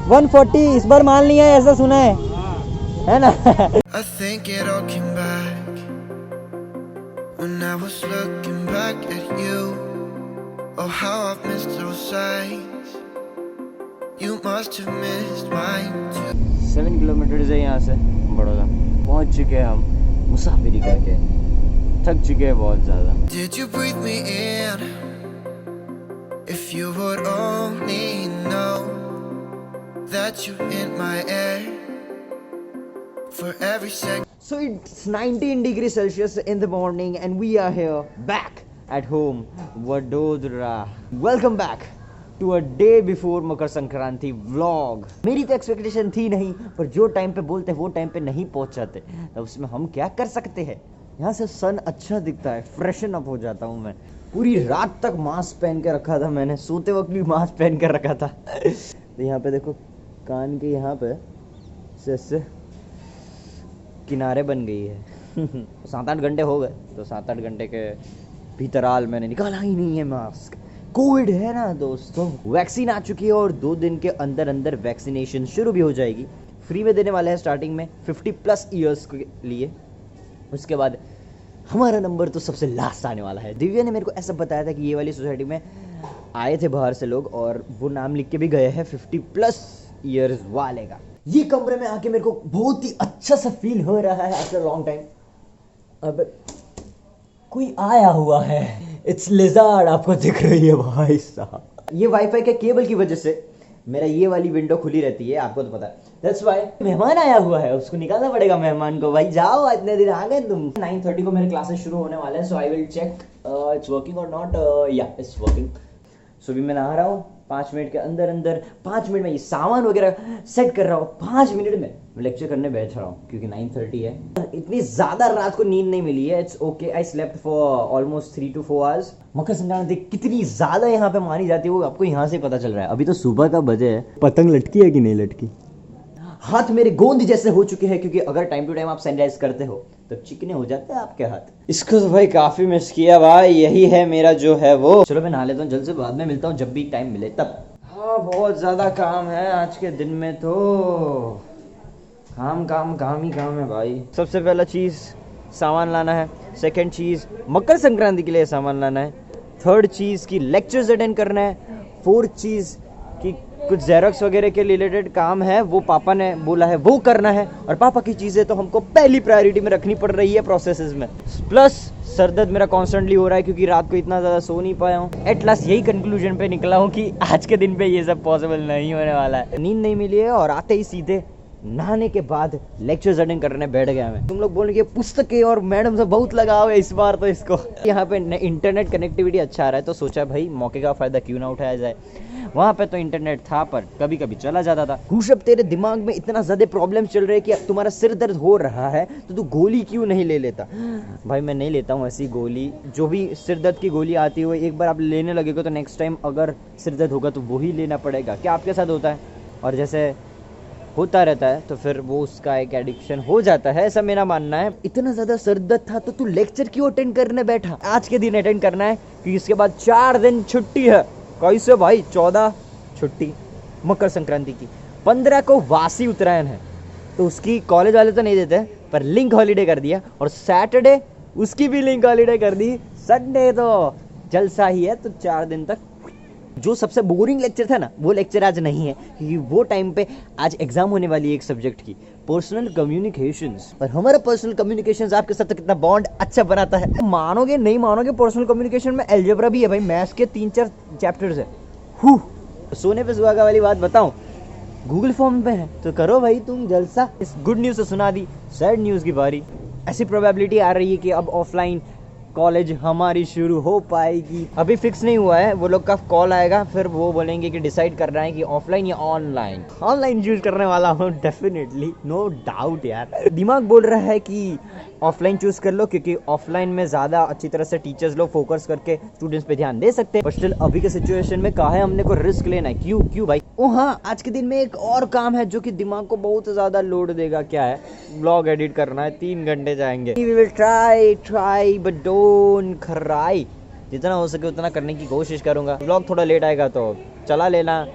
140 इस बार मान लिया है, ऐसा सुना है ना? I think it all came back when I was looking back at you. Oh, how I've missed those sights. You must have missed mine too. 7 kilometre है यहाँ से बड़ौदा। पहुँच चुके हैं हम मुसाफिरी करके, थक चुके हैं बहुत ज़्यादा। Did you breathe me in? If you would only know that you're in my air for every second. So it's 19 degrees Celsius in the morning and we are here back at home, Vadodara. Welcome back to a day before Makar Sankranti vlog. मेरी तो expectation थी नहीं, पर जो time पे बोलते हैं वो टाइम पे नहीं पहुंच जाते, तो उसमें हम क्या कर सकते हैं। यहाँ से सन अच्छा दिखता है, फ्रेशन अप हो जाता हूँ मैं। पूरी रात तक मास्क पहन के रखा था मैंने, सोते वक्त भी मास्क पहन कर रखा था। तो यहाँ पे देखो, कान के यहाँ पे से किनारे बन गई है। 7-8 घंटे हो गए, तो 7-8 घंटे के भीतराल मैंने निकाला ही नहीं है मास्क। कोविड है ना दोस्तों। वैक्सीन आ चुकी है और 2 दिन के अंदर अंदर वैक्सीनेशन शुरू भी हो जाएगी। फ्री में देने वाले हैं स्टार्टिंग में 50+ ईयर्स के लिए। उसके बाद हमारा नंबर तो सबसे लास्ट आने वाला है। दिव्या ने मेरे को ऐसा बताया था कि ये वाली सोसाइटी में आए थे बाहर से लोग और वो नाम लिख के भी गए हैं 50+ ईयर्स वाले का। ये कमरे में आके मेरे को बहुत ही अच्छा सा फील हो रहा है आफ्टर लॉन्ग टाइम। अब कोई आया हुआ है, इट्स लिज़ार्ड, आपको दिख रही है भाई साहब। ये वाईफाई के केबल की वजह से मेरा ये वाली विंडो खुली रहती है, आपको तो पता है। दैट्स व्हाई मेहमान आया हुआ है, उसको निकालना पड़ेगा मेहमान को। भाई जाओ, इतने दिन आ गए तुम। 9:30 को मेरे क्लासेस शुरू होने वाले हैं, so I will check it's working और नॉट। या इट्स वर्किंग। सो भी मैं नहा रहा हूँ, 5 मिनट के अंदर अंदर 5 मिनट में ये सामान वगैरह सेट कर रहा हूँ, 5 मिनट में लेक्चर करने बैठ रहा हूँ क्योंकि 9:30 है। इतनी ज्यादा रात को नींद नहीं मिली है, it's okay. I slept for almost 3 to 4 hours. Makar Sankranti कितनी ज्यादा यहाँ पे मानी जाती है वो आपको यहाँ से पता चल रहा है। अभी तो सुबह का बजे है। पतंग लटकी है कि नहीं लटकी? हाथ मेरे गोंद जैसे हो चुके हैं क्योंकि अगर टाइम टू टाइम आप सैनिटाइज करते हो तो चिकने हो जाते हैं आपके हाथ। इसको तो भाई काफी मिस किया भाई, यही है मेरा जो है वो। चलो मैं नहा लेता हूँ जल्द से, बाद में मिलता हूँ जब भी टाइम मिले तब। हाँ बहुत ज्यादा काम है आज के दिन में, तो काम ही काम है भाई। सबसे पहला चीज सामान लाना है, सेकंड चीज मकर संक्रांति के लिए सामान लाना है, थर्ड चीज की लेक्चर्स अटेंड करना है, फोर्थ चीज की कुछ जेरोक्स वगैरह के रिलेटेड काम है, वो पापा ने बोला है वो करना है। और पापा की चीजें तो हमको पहली प्रायोरिटी में रखनी पड़ रही है प्रोसेसेस में। प्लस सर दर्द मेरा कॉन्स्टेंटली हो रहा है क्योंकि रात को इतना ज़्यादा सो नहीं पाया हूँ। एट लास्ट यही कंक्लूजन पे निकला हूँ कि आज के दिन पे ये सब पॉसिबल नहीं होने वाला है। नींद नहीं मिली है और आते ही सीधे नहाने के बाद लेक्चर्स अटेंड करने बैठ गया मैं। तुम लोग बोलेंगे पुस्तकें और मैडम से बहुत लगाव है इस बार तो इसको। यहाँ पे इंटरनेट कनेक्टिविटी अच्छा आ रहा है तो सोचा भाई मौके का फ़ायदा क्यों ना उठाया जाए। वहाँ पे तो इंटरनेट था पर कभी कभी चला जाता था। ऋषभ तेरे दिमाग में इतना ज़्यादा प्रॉब्लम चल रहे कि तुम्हारा सिर दर्द हो रहा है तो तू गोली क्यों नहीं ले लेता? भाई मैं नहीं लेता हूँ ऐसी गोली। जो भी सिर दर्द की गोली आती है एक बार आप लेने लगेगा तो नेक्स्ट टाइम अगर सिर दर्द होगा तो वही लेना पड़ेगा। क्या आपके साथ होता है? और जैसे होता रहता है तो फिर वो उसका एक एडिक्शन हो जाता है, ऐसा मेरा मानना है। इतना ज़्यादा सर दर्द था तो तू लेक्चर क्यों अटेंड करने बैठा? आज के दिन अटेंड करना है क्योंकि इसके बाद 4 दिन छुट्टी है। कैसे भाई? 14 छुट्टी मकर संक्रांति की, 15 को वासी उत्तरायण है तो उसकी कॉलेज वाले तो नहीं देते पर लिंक हॉलीडे कर दिया, और सैटरडे उसकी भी लिंक हॉलीडे कर दी। संडे तो जलसा ही है। तो 4 दिन तक जो सबसे बोरिंग लेक्चर था ना वो लेक्चर आज नहीं है क्योंकि वो टाइम पे आज एग्जाम होने वाली है एक सब्जेक्ट की, पर्सनल कम्युनिकेशंस। और हमारा पर्सनल कम्युनिकेशंस आपके साथ तो कितना बॉन्ड अच्छा बनाता है, मानोगे नहीं मानोगे। पर्सनल कम्युनिकेशन में अलजेब्रा भी है भाई, मैथ्स के 3-4 चैप्टर्स है। सोने पे सुहागा वाली बात बताऊं, गूगल फॉर्म पे है तो करो भाई तुम जलसा। इस गुड न्यूज़ से सुना दी सैड न्यूज़ की बारी। ऐसी प्रोबेबिलिटी आ रही है कि अब ऑफलाइन कॉलेज हमारी शुरू हो पाएगी। अभी फिक्स नहीं हुआ है, वो लोग का कॉल आएगा फिर वो बोलेंगे कि डिसाइड कर रहे हैं कि ऑफलाइन या ऑनलाइन। ऑनलाइन यूज करने वाला हूँ डेफिनेटली, नो डाउट यार। दिमाग बोल रहा है कि ऑफलाइन चूज कर लो क्योंकि ऑफलाइन में ज़्यादा अच्छी तरह से टीचर्स लोग फोकस करके स्टूडेंट्स पे ध्यान दे सकते हैं। बट स्टिल अभी के सिचुएशन में कहा है हमने को रिस्क लेना है। क्यों भाई? ओ हाँ, आज के दिन में एक और काम है जो कि दिमाग को बहुत ज़्यादा लोड देगा। क्या है? ब्लॉग एडिट करना है, 3 घंटे जाएंगे। We will try but don't cry। जितना हो सके उतना करने की कोशिश करूंगा। ब्लॉग थोड़ा लेट आएगा तो चला लेना,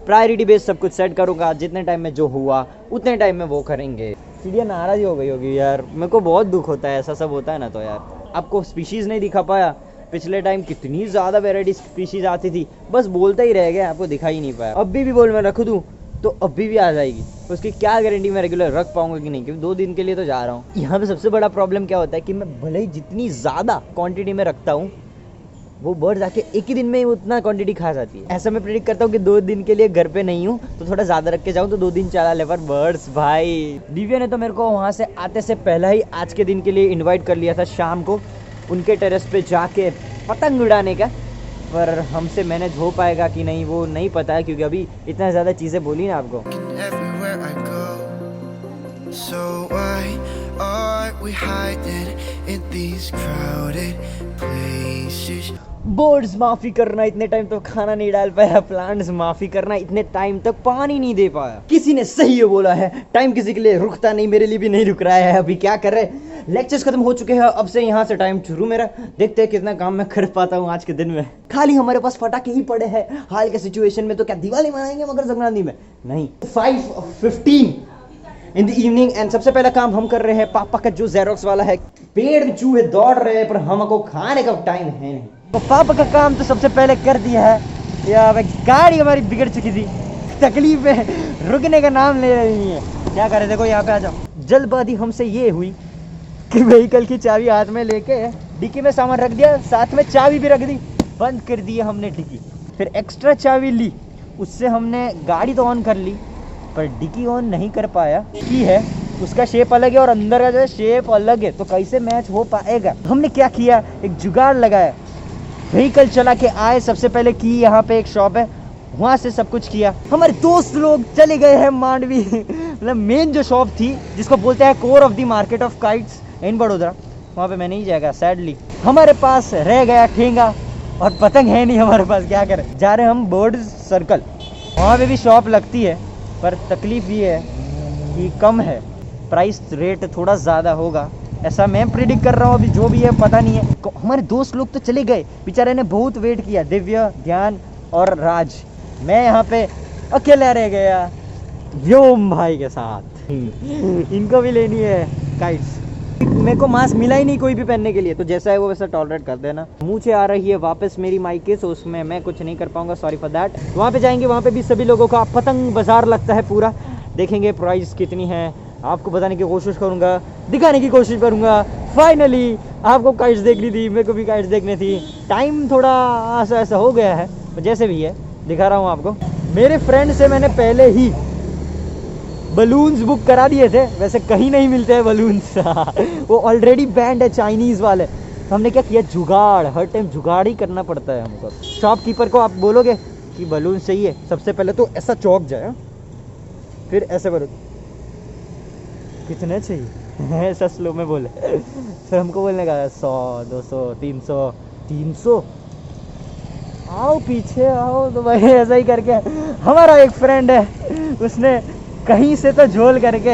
प्रायोरिटी बेस सब कुछ सेट करूँगा, जितने टाइम में जो हुआ उतने टाइम में वो करेंगे। चिड़िया नाराज ही हो गई होगी यार, मेरे को बहुत दुख होता है, ऐसा सब होता है ना। तो यार आपको स्पीशीज़ नहीं दिखा पाया, पिछले टाइम कितनी ज़्यादा वेराइटी स्पीशीज़ आती थी, बस बोलता ही रह गया, आपको दिखा ही नहीं पाया। अभी भी बोल मैं रख दूँ तो अभी भी आ जाएगी, उसकी क्या गारंटी मैं रेगुलर रख पाऊंगा कि नहीं, क्योंकि 2 दिन के लिए तो जा रहा हूँ। यहाँ पे सबसे बड़ा प्रॉब्लम क्या होता है कि मैं भले ही जितनी ज़्यादा क्वांटिटी में रखता हूँ, वो बर्ड्स आके एक ही दिन में उतना क्वांटिटी खा जाती है। ऐसा मैं प्रेडिक्ट करता हूँ कि 2 दिन के लिए घर पे नहीं हूँ तो थोड़ा ज़्यादा रख के जाऊँ तो 2 दिन चला ले। पर बर्ड्स भाई, दिव्या ने तो मेरे को वहाँ से आते से पहला ही आज के दिन के लिए इन्वाइट कर लिया था शाम को उनके टेरेस पे जाके पतंग उड़ाने का। पर हमसे मैनेज हो पाएगा कि नहीं वो नहीं पता है, क्योंकि अभी इतना ज़्यादा चीज़ें बोली ना आपको। everywhere I go. So why are we hiding in these crowded places? Birds माफी करना, इतने टाइम तक खाना नहीं डाल पाया। प्लांट्स माफी करना, इतने टाइम तक पानी नहीं दे पाया। किसी ने सही है बोला है, टाइम किसी के लिए रुकता नहीं, मेरे लिए भी नहीं रुक रहा है। अभी क्या कर रहे, लेक्चर्स खत्म हो चुके हैं, अब से यहाँ से टाइम शुरू मेरा। देखते हैं कितना काम मैं कर पाता हूँ आज के दिन में। खाली हमारे पास पटाखे ही पड़े हैं हाल के सिचुएशन में, तो क्या दिवाली मनाएंगे मकर संक्रांति में? नहीं। 5:15 इन द इवनिंग एंड सबसे पहला काम हम कर रहे हैं, पापा का जो जेरोक्स वाला है। पेड़ में चूहे दौड़ रहे हैं पर हमको खाने का टाइम है नहीं, तो पापा का काम तो सबसे पहले कर दिया है। या गाड़ी हमारी बिगड़ चुकी थी, तकलीफ है, रुकने का नाम ले रही है। क्या करें, देखो यहाँ पे आ जाओ। जल्दबाजी हमसे ये हुई कि व्हीकल की चाबी हाथ में लेके डिक्की में सामान रख दिया, साथ में चाबी भी रख दी, बंद कर दिया हमने डिक्की। फिर एक्स्ट्रा चाबी ली, उससे हमने गाड़ी तो ऑन कर ली पर डिक्की ऑन नहीं कर पाया। की है उसका शेप अलग है और अंदर का जो शेप अलग है, तो कैसे मैच हो पाएगा। हमने क्या किया, एक जुगाड़ लगाया, व्हीकल चला के आए। सबसे पहले की यहाँ पे एक शॉप है, वहाँ से सब कुछ किया। हमारे दोस्त लोग चले गए हैं मांडवी, मतलब मेन जो शॉप थी जिसको बोलते हैं core of the market of kites in Vadodara, वहाँ पे मैं नहीं जाएगा सैडली। हमारे पास रह गया ठेंगा और पतंग है नहीं हमारे पास, क्या करें। जा रहे हम बर्ड सर्कल, वहाँ पे भी शॉप लगती है पर तकलीफ ये है कि कम है, प्राइस रेट थोड़ा ज़्यादा होगा, ऐसा मैं प्रिडिक्ट कर रहा हूँ। अभी जो भी है पता नहीं है। हमारे दोस्त लोग तो चले गए, बेचारे ने बहुत वेट किया, दिव्या, ध्यान और राज। मैं यहाँ पे अकेला रह गया व्योम भाई के साथ। इनको भी लेनी है काइट्स। मेरे को मास्क मिला ही नहीं कोई भी पहनने के लिए, तो जैसा है वो वैसा टॉलरेट कर देना। मुँह से आ रही है वापस मेरी माइक के, तो उसमें मैं कुछ नहीं कर पाऊंगा, सॉरी फॉर दैट। वहाँ पे जाएंगे, वहाँ पे भी सभी लोगों का पतंग बाजार लगता है पूरा, देखेंगे प्राइस कितनी है, आपको बताने की कोशिश करूंगा, दिखाने की कोशिश करूंगा। फाइनली आपको काइट्स देखनी थी, मेरे को भी काइट्स देखनी थी। टाइम थोड़ा ऐसा हो गया है, जैसे भी है दिखा रहा हूँ आपको। मेरे फ्रेंड से मैंने पहले ही बलून्स बुक करा दिए थे, वैसे कहीं नहीं मिलते हैं बलून्स वो ऑलरेडी बैंड है चाइनीज़ वाले। तो हमने क्या किया, जुगाड़, हर टाइम जुगाड़ ही करना पड़ता है हमको। शॉपकीपर को आप बोलोगे कि बलून चाहिए, सबसे पहले तो ऐसा चौक जाए, फिर ऐसे बोलो कितने चाहिए ऐसा स्लो में बोले फिर हमको बोलने का 100, 200, 300, 300, आओ पीछे आओ। तो भाई ऐसा ही करके हमारा एक फ्रेंड है, उसने कहीं से तो झोल करके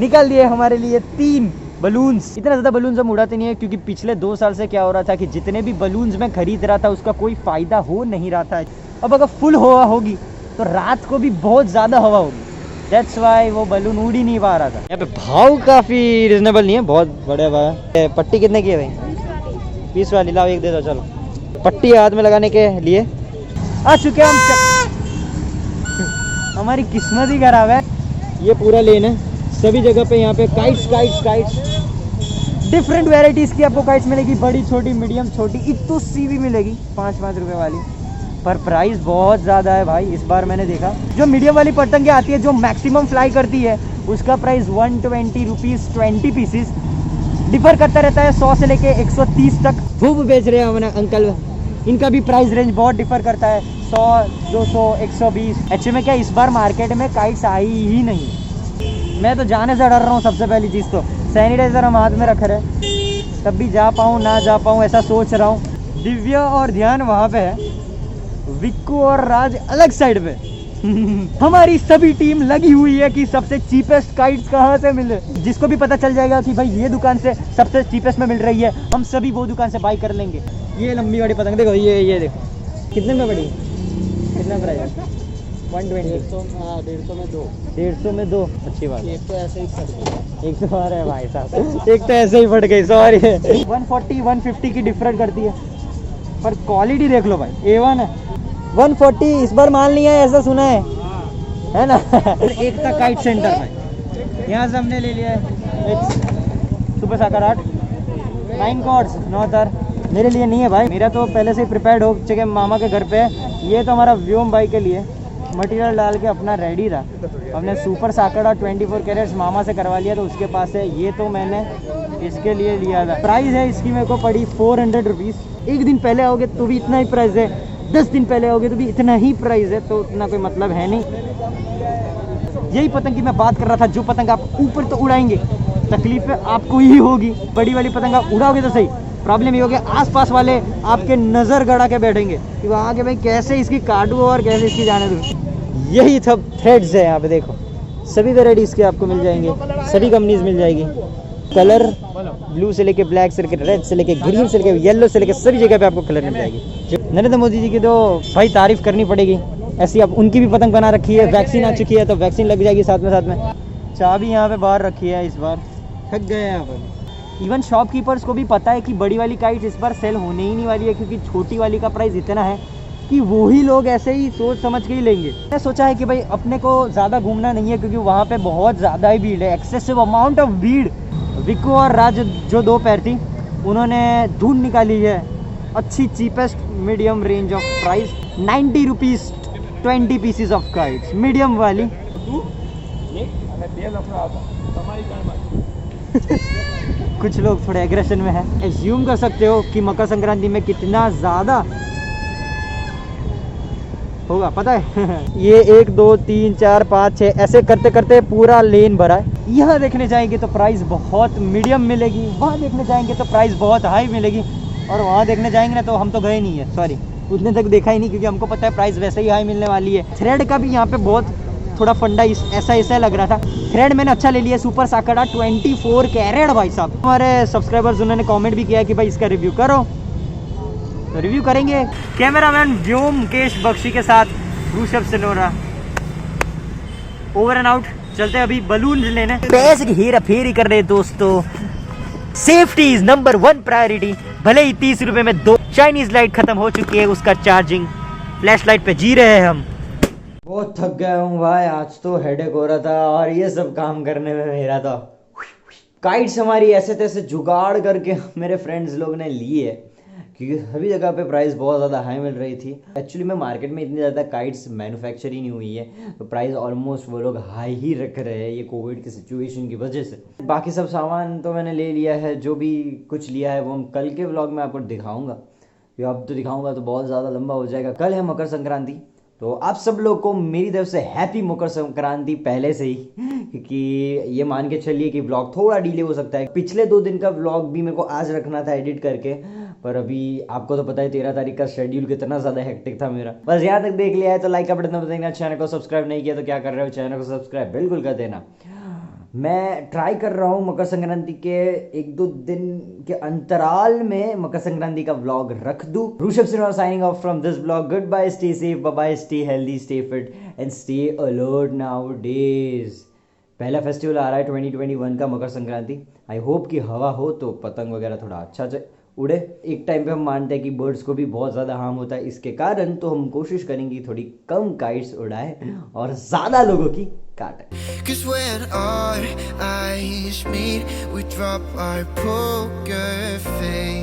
निकाल दिए हमारे लिए 3 बलून्स। इतना ज़्यादा बलून्स हम उड़ाते नहीं है, क्योंकि पिछले 2 साल से क्या हो रहा था कि जितने भी बलून्स मैं खरीद रहा था उसका कोई फ़ायदा हो नहीं रहा था। अब अगर फुल हवा होगी तो रात को भी बहुत ज़्यादा हवा होगी, दैट्स वाई वो बलून उड़ ही नहीं पा रहा था। यहाँ पे भाव काफ़ी रिजनेबल नहीं है, बहुत बड़े भाव। पट्टी कितने की है भाई? 20 वाली, लाओ एक दे दो। चलो, पट्टी हाथ में लगाने के लिए आ चुके हम। हमारी किस्मत ही खराब है। ये पूरा लेन है, सभी जगह पे यहाँ पे kites kites kites, different varieties की आपको काइट्स मिलेगी, बड़ी छोटी मीडियम छोटी, इतनी सी भी मिलेगी 5-5 रुपये वाली। पर प्राइस बहुत ज़्यादा है भाई। इस बार मैंने देखा जो मीडियम वाली पतंगे आती है जो मैक्सिमम फ्लाई करती है, उसका प्राइस 120 रुपीज़ 20 पीसीस। डिफर करता रहता है 100 से लेके 130 तक। खूब बेच रहे हैं हमारे अंकल, इनका भी प्राइस रेंज बहुत डिफर करता है, 100, 200, 120। एक्चुअली में क्या इस बार मार्केट में काइट्स आई ही नहीं। मैं तो जाने से डर रहा हूँ। सबसे पहली चीज़ तो सैनिटाइजर हम हाथ में रख रहे हैं, तब भी जा पाऊँ ना जा पाऊँ ऐसा सोच रहा हूँ। दिव्या और ध्यान वहाँ पे है, विक्कू और राज अलग साइड पे हमारी सभी टीम लगी हुई है कि सबसे चीपेस्ट काइट्स कहाँ से मिले। जिसको भी पता चल जाएगा कि भाई ये दुकान से सबसे चीपेस्ट में मिल रही है, हम सभी वो दुकान से बाई कर लेंगे। ये लंबी वाली पतंग देखो, ये देखो कितने में पड़ी, कितना प्राइस 120 150 में 2, 150 में 2 अच्छी बात है। एक तो ऐसे ही फट गया। एक तो अरे भाई साहब एक तो ऐसे ही फट गई सॉरी 140 150 की डिफरेंट करती है पर क्वालिटी देख लो भाई A1 है 140 इस बार माल नहीं है ऐसा सुना है ना एकता काइट सेंटर भाई यहाँ से हमने ले लिया है एक सुपर साकर 8 9 कॉर्ड्स 9 तार मेरे लिए नहीं है भाई मेरा तो पहले से ही प्रिपेयर्ड हो चुके मामा के घर पे है ये तो हमारा व्योम भाई के लिए मटेरियल डाल के अपना रेडी था हमने सुपर साकड़ा 24 कैरेट्स मामा से करवा लिया तो उसके पास है ये तो मैंने इसके लिए लिया था प्राइस है इसकी मेरे को पड़ी 400 रुपीज़ एक दिन पहले आओगे तो भी इतना ही प्राइस है 10 दिन पहले आओगे तो भी इतना ही प्राइस है तो उतना कोई मतलब है नहीं यही पतंग की मैं बात कर रहा था जो पतंग आप ऊपर तो उड़ाएंगे तकलीफ आपको ही होगी बड़ी वाली पतंग आप उड़ाओगे तो सही प्रॉब्लम ये होगी आसपास वाले आपके नज़र गड़ा के बैठेंगे कि वहाँ के भाई कैसे इसकी काटूँ और कैसे इसकी जाने दूँ यही सब थ्रेड्स है यहाँ पे देखो सभी वेराइटीज़ के आपको मिल जाएंगे सभी कंपनीज मिल जाएगी कलर ब्लू से लेके ब्लैक से लेके रेड से लेके ग्रीन से लेके येलो से लेके सभी जगह पे आपको कलर मिल जाएगी नरेंद्र मोदी जी की तो भाई तारीफ करनी पड़ेगी ऐसी आप उनकी भी पतंग बना रखी है वैक्सीन आ चुकी है तो वैक्सीन लग जाएगी साथ में चाबी यहाँ पे बाहर रखी है इस बार थक गए यहाँ पर इवन शॉपकीपर्स को भी पता है कि बड़ी वाली काइट इस बार सेल होने ही नहीं वाली है क्योंकि छोटी वाली का प्राइस इतना है कि वही लोग ऐसे ही सोच समझ के ही लेंगे मैंने सोचा है कि भाई अपने को ज़्यादा घूमना नहीं है क्योंकि वहाँ पे बहुत ज़्यादा ही भीड़ है एक्सेसिव अमाउंट ऑफ भीड़ विको और राज जो दो पैर थी उन्होंने ढूंढ निकाली है अच्छी cheapest medium range of price 90 rupees 20 PCs of kites medium वाली कुछ लोग थोड़े एग्रेशन में है एज्यूम कर सकते हो कि मकर संक्रांति में कितना ज़्यादा होगा पता है ये 1 2 3 4 5 6 ऐसे करते करते पूरा लेन भरा है यहाँ देखने जाएंगे तो प्राइस बहुत मीडियम मिलेगी वहाँ देखने जाएंगे तो प्राइस बहुत हाई मिलेगी और वहाँ देखने जाएंगे ना तो हम तो गए नहीं है सॉरी उतने तक देखा ही नहीं क्योंकि हमको पता है प्राइस वैसे ही हाई मिलने वाली है थ्रेड का भी यहाँ पे बहुत थोड़ा फंडा ऐसा लग रहा था थ्रेड मैंने अच्छा ले लिया सुपर साकड़ा 24 कैरेट भाई साहब हमारे सब्सक्राइबर्स उन्होंने कमेंट भी किया कि भाई इसका रिव्यू करो तो रिव्यू करेंगे कैमरामैन व्योमकेश बख्शी के साथ ऋषभ सिनोरा ओवर एंड आउट चलते अभी बलून लेने पैसे की हेरा फेरी कर रहे दोस्तों सेफ्टी इज नंबर 1 प्रायोरिटी भले ही 30 रुपए में 2 चाइनीज लाइट खत्म हो चुकी है उसका चार्जिंग फ्लैश लाइट पे जी रहे हैं हम बहुत थक गया हूँ भाई आज तो हेडेक हो रहा था और ये सब काम करने में मेरा तो काइट्स हमारी ऐसे तैसे जुगाड़ करके मेरे फ्रेंड्स लोग ने ली है क्योंकि सभी जगह पे प्राइस बहुत ज़्यादा हाई मिल रही थी एक्चुअली में मार्केट में इतनी ज़्यादा काइट्स मैन्युफैक्चर ही नहीं हुई है तो प्राइस ऑलमोस्ट वो लोग हाई ही रख रहे हैं ये कोविड की सिचुएशन की वजह से बाकी सब सामान तो मैंने ले लिया है जो भी कुछ लिया है वो हम कल के व्लॉग में आपको दिखाऊंगा ये अब तो दिखाऊंगा तो बहुत ज़्यादा लंबा हो जाएगा कल है मकर संक्रांति तो आप सब लोग को मेरी तरफ से हैप्पी मकर संक्रांति पहले से ही क्योंकि ये मान के चलिए कि व्लॉग थोड़ा डिले हो सकता है पिछले 2 दिन का व्लॉग भी मेरे को आज रखना था एडिट करके पर अभी आपको तो पता है 13 तारीख का शेड्यूल कितना ज़्यादा हेक्टिक था मेरा बस यहाँ तक देख लिया है तो लाइक का बटन दबा देना चैनल को सब्सक्राइब नहीं किया तो क्या कर रहे हो चैनल को सब्सक्राइब बिल्कुल कर देना मैं ट्राई कर रहा हूँ मकर संक्रांति के 1-2 दिन के अंतराल में मकर संक्रांति का व्लॉग रख दूं Rishabh Sinha signing off from this vlog good bye stay safe bye bye stay healthy stay fit and stay alert nowadays पहला फेस्टिवल आ रहा है 2021 का मकर संक्रांति आई होप कि हवा हो तो पतंग वगैरह थोड़ा अच्छा उड़े एक टाइम पे हम मानते हैं कि बर्ड्स को भी बहुत ज़्यादा हार्म होता है इसके कारण तो हम कोशिश करेंगे थोड़ी कम काइट्स उड़ाए और ज़्यादा लोगों की काटे 'Cause when our eyes meet, we drop our poker face.